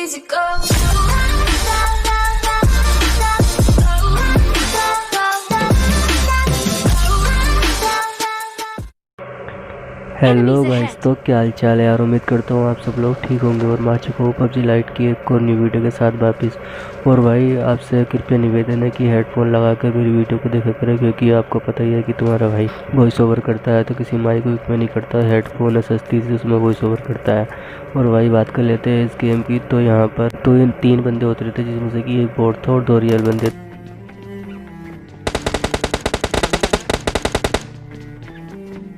easy go. Hello guys, तो क्या हाल चाल है यार। उम्मीद करता हूँ आप सब लोग ठीक होंगे और मैं आ चुका हूँ पबजी लाइट की एक और न्यू वीडियो के साथ वापस। और भाई आपसे कृपया निवेदन है कि हेडफोन लगाकर मेरी वीडियो को देखा करें, क्योंकि आपको पता ही है कि तुम्हारा भाई वॉइस ओवर करता है तो किसी माइक वाइक में नहीं करता। हेडफोन है सस्ती से, उसमें वॉइस ओवर करता है। और भाई बात कर लेते हैं इस गेम की। तो यहाँ पर तो इन 3 बंदे होते रहते, जिसमें से कि एक बोट था और 2 रियल बंदे।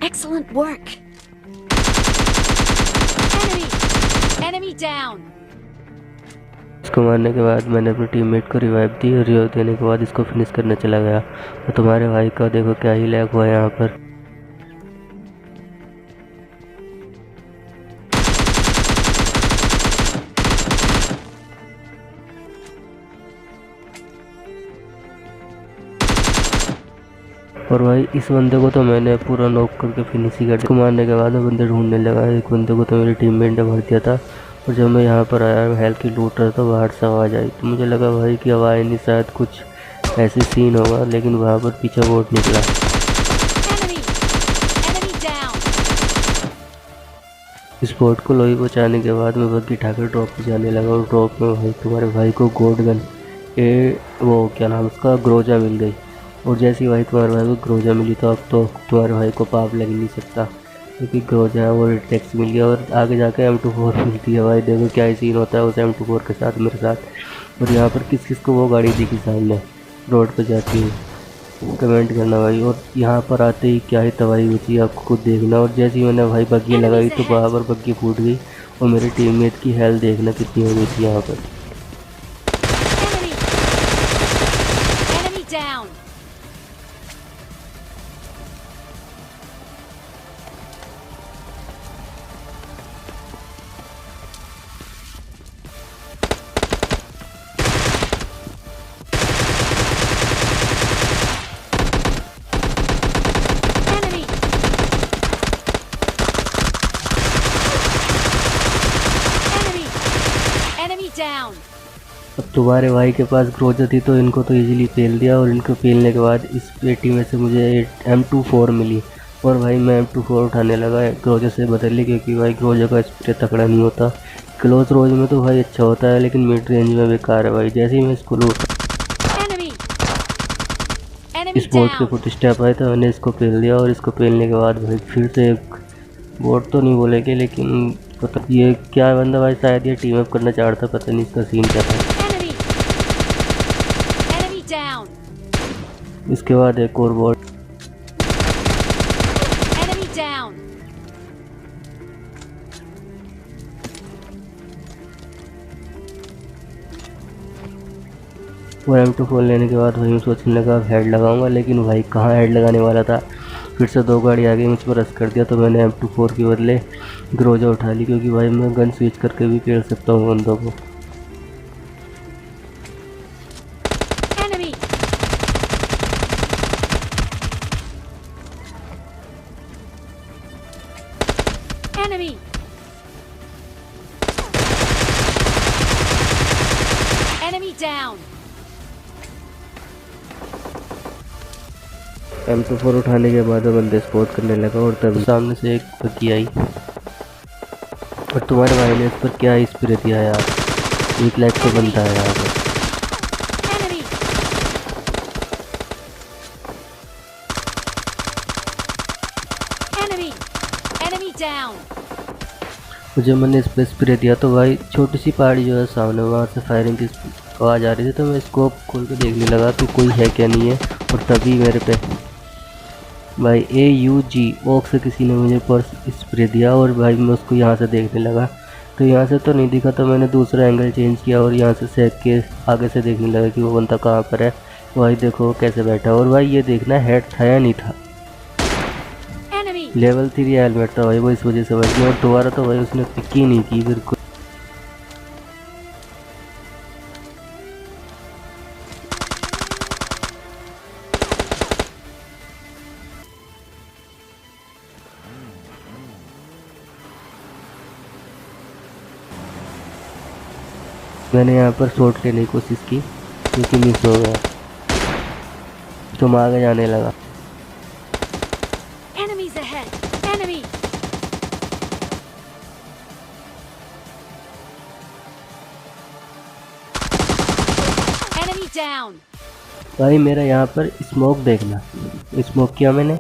Excellent work. Enemy down. इसको मारने के बाद मैंने अपने टीममेट को रिवाइव दी और रिवाइव देने के बाद इसको फिनिश करने चला गया। तो तुम्हारे भाई का देखो क्या ही लैग हुआ यहाँ पर। और भाई इस बंदे को तो मैंने पूरा नॉक करके फिनिश ही कर दिया। इसको मारने के बाद मैं बंदे ढूंढने लगा। एक बंदे को तो मेरे टीममेट ने मार दिया था। और जब मैं यहाँ पर आया हेल्थ की लूट रहा था, बाहर से आवाज़ आई तो मुझे लगा भाई कि आवाज़ नहीं, शायद कुछ ऐसी सीन होगा, लेकिन वहाँ पर पीछे बोट निकला। Enemy down. इस बोट को लोही पहुँचाने के बाद मैं बग्गी ठाकर ड्रॉप पे जाने लगा। और ड्रॉप में भाई तुम्हारे भाई को गोल्ड गन वो क्या नाम उसका ग्रोजा मिल गई। और जैसे ही भाई तुम्हारे भाई को ग्रोजा मिली तो अब तो तुम्हारे भाई को पाप लग नहीं सकता, क्योंकि ग्रोजा है वो टैक्स मिल गया। और आगे जाके M24 मिलती है। भाई देखो क्या ही सीन होता है उस M24 के साथ मेरे साथ। और यहाँ पर किस किस को वो गाड़ी दिखी सामने रोड पर जाती है, कमेंट करना भाई। और यहाँ पर आते ही क्या ही तबाही बची आपको खुद देखना। और जैसे ही मैंने भाई बग्गी लगाई तो बराबर बग्गी फूट गई। और मेरे टीममेट की हेल्थ देखना कितनी हो गई थी यहाँ पर। Enemy down. Enemy. Enemy down. अब तुम्हारे भाई के पास ग्रोजा थी तो इनको तो इजीली पेल दिया। और इनको पेलने के बाद इस पेटी में से मुझे M24 मिली। और भाई मैं M24 उठाने लगा ग्रोजा से बदल ली, क्योंकि भाई ग्रोजा का स्प्रे तकड़ा नहीं होता। क्लोज रेंज में तो भाई अच्छा होता है, लेकिन मिड रेंज में बेकार है भाई। जैसे ही मैं इसको लूट Enemy. Enemy इस बोट के down. फुट स्टेप आए तो मैंने इसको पेल दिया। और इसको पेलने के बाद भाई फिर से एक बोट तो नहीं बोलेंगे, लेकिन पता ये क्या बंदा भाई, शायद ये टीम अप करना चाहता, पता नहीं इसका सीन क्या था। Enemy. Enemy down. इसके बाद एक और बोट। Enemy down. और M24 लेने के बाद भाई मैं सोचने लगा अब हेड लगाऊंगा, लेकिन भाई कहाँ हेड लगाने वाला था। फिर से 2 गाड़ी आ गई, मुझ पर रश कर दिया। तो मैंने M24 के बदले ग्रोजा उठा ली, क्योंकि भाई मैं गन स्विच करके भी खेल सकता हूँ बंदों को। Enemy. Enemy. Enemy down. M24 उठाने के बाद बंदे स्पॉट करने लगा। और तभी सामने से एक बग्गी आई। और तुम्हारे भाई ने इस पर क्या ही स्प्रे दिया यार, 1 लाख तो बनता है यहाँ पर। Enemy. Enemy. Enemy down. और जब मैंने इस पर स्प्रे दिया तो भाई छोटी सी पहाड़ी जो है सामने, वहाँ से फायरिंग की आवाज़ आ रही थी। तो मैं स्कोप खोल के देखने लगा कि कोई है क्या नहीं है। और तभी मेरे पे भाई AUG ओक से किसी ने मुझे पर्स स्प्रे दिया। और भाई मैं उसको यहाँ से देखने लगा तो यहाँ से तो नहीं दिखा, तो मैंने दूसरा एंगल चेंज किया और यहाँ से सेक के आगे से देखने लगा कि वो बंदा कहाँ पर है। भाई देखो कैसे बैठा। और भाई ये देखना हेड था या नहीं था। Enemy. लेवल 3 हेलमेट था भाई, वो इस वजह से भाई। और दोबारा तो भाई उसने पिक ही नहीं की बिल्कुल। मैंने यहाँ पर शॉट लेने की कोशिश की लेकिन मिस हो गया, तो मैं आगे जाने लगा। Enemies ahead. Enemy. Enemy down. भाई मेरा यहाँ पर स्मोक देखना, स्मोक किया मैंने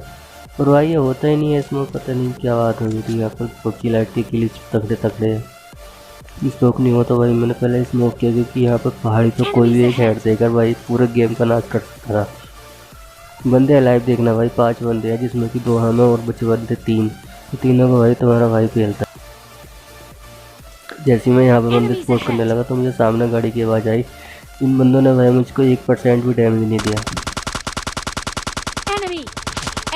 और भाई ये होता ही नहीं है स्मोक, पता नहीं क्या बात हो गई थी यहाँ पर। पक्की लाइट के लिए तगड़े तगड़े स्मोक नहीं होता भाई, मैंने पहले स्मोक किया क्योंकि यहाँ पर पहाड़ी तो कोई भी एक हेड देकर भाई पूरे गेम का नाश कर सकता था। बंदे अलाइव देखना भाई, 5 बंदे हैं जिसमें कि 2 हमें और बचे बंदे 3, तो तीनों को भाई तुम्हारा भाई खेलता है। जैसे मैं यहाँ पर बंदे स्पोर्ट करने लगा तो मुझे सामने गाड़ी की आवाज़ आई। इन बंदों ने भाई मुझको 1% भी डैमेज नहीं दिया। Enemy.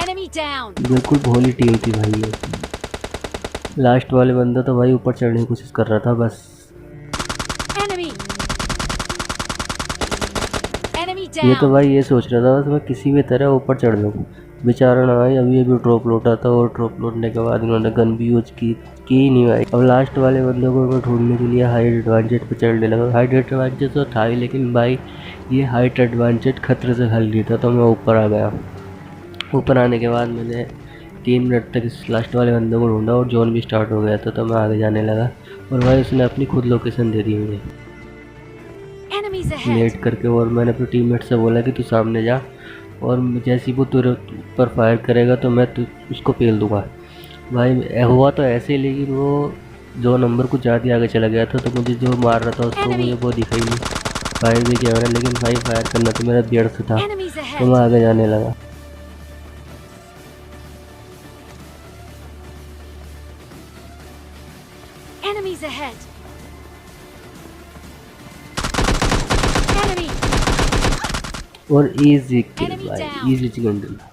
Enemy down. बिल्कुल भोली टीम थी भाई ये। लास्ट वाले बंदा तो भाई ऊपर चढ़ने की कोशिश कर रहा था बस। Enemy. Enemy ये तो down. भाई ये सोच रहा था बस मैं किसी भी तरह ऊपर चढ़ लूँ। बेचारा ना भाई अभी अभी ड्रॉप लौटा था और ड्रॉप लौटने के बाद उन्होंने गन भी यूज की ही नहीं भाई। अब लास्ट वाले बंदों को मैं ढूंढने के लिए हाइट एडवांटेज पे चढ़ने लगा। हाइट एडवांटेज तो था ही लेकिन भाई ये हाइट एडवांटेज खतरे से खाली था, तो मैं ऊपर आ गया। ऊपर आने के बाद मैंने 3 मिनट तक इस लास्ट वाले बंदे को ढूंढा और जोन भी स्टार्ट हो गया था, तो मैं आगे जाने लगा और भाई उसने अपनी खुद लोकेशन दे दी मुझे Enemies ahead. लेट करके। और मैंने अपने टीममेट से बोला कि तू सामने जा और जैसे ही वो तेरे ऊपर फायर करेगा तो मैं उसको पेल दूंगा। भाई हुआ तो ऐसे ही, लेकिन वो जो नंबर कुछ ज़्यादा आगे चला गया था तो मुझे जो मार रहा था उसको मुझे वो दिखाई नहीं। फायर भी किया मैंने लेकिन भाई फायर करना तो मेरा देर से था, Enemies तो ahead. मैं आगे जाने लगा। Enemies ahead. Enemy. और इजी किल Enemy भाई, down. Easy chicken dinner.